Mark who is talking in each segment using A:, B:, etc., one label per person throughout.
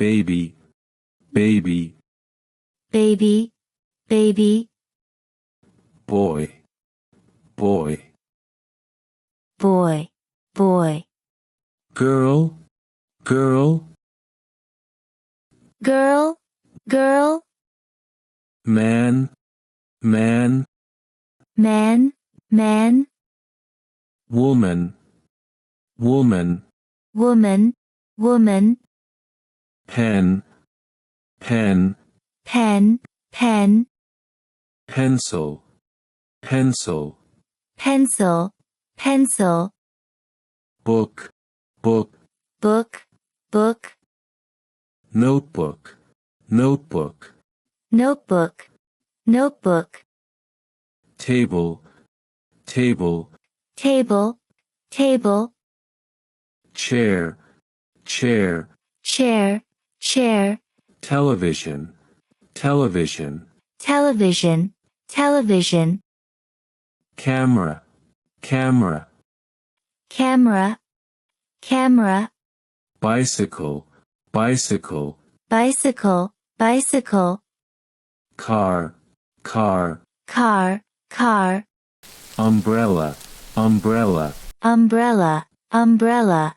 A: baby, baby,
B: baby, baby,
A: boy, boy,
B: boy, boy,
A: girl, girl,
B: girl, girl,
A: man, man,
B: man, man,
A: woman, woman,
B: woman, woman,
A: pen, pen,
B: pen, pen,
A: pencil, pencil,
B: pencil, pencil,
A: book, book,
B: book, book,
A: notebook, notebook,
B: notebook, notebook,
A: table, table,
B: table, table,
A: chair, chair,
B: chair, chair,
A: television, television,
B: television, television,
A: camera, camera,
B: camera, camera,
A: bicycle, bicycle,
B: bicycle, bicycle,
A: car, car,
B: car, car,
A: umbrella, umbrella,
B: umbrella, umbrella,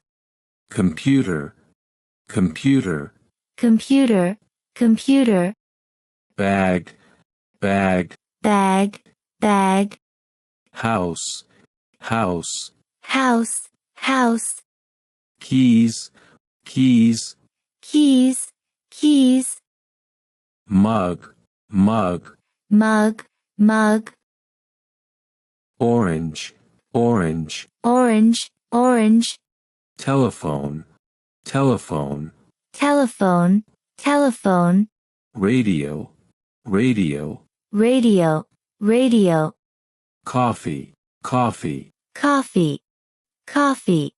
A: computer, computer,
B: computer, computer,
A: bag, bag,
B: bag, bag,
A: house, house,
B: house, house,
A: keys, keys,
B: keys, keys,
A: mug, mug,
B: mug, mug,
A: orange, orange,
B: orange, orange,
A: telephone, telephone,
B: telephone, telephone,
A: radio, radio,
B: radio, radio,
A: coffee, coffee,
B: coffee, coffee,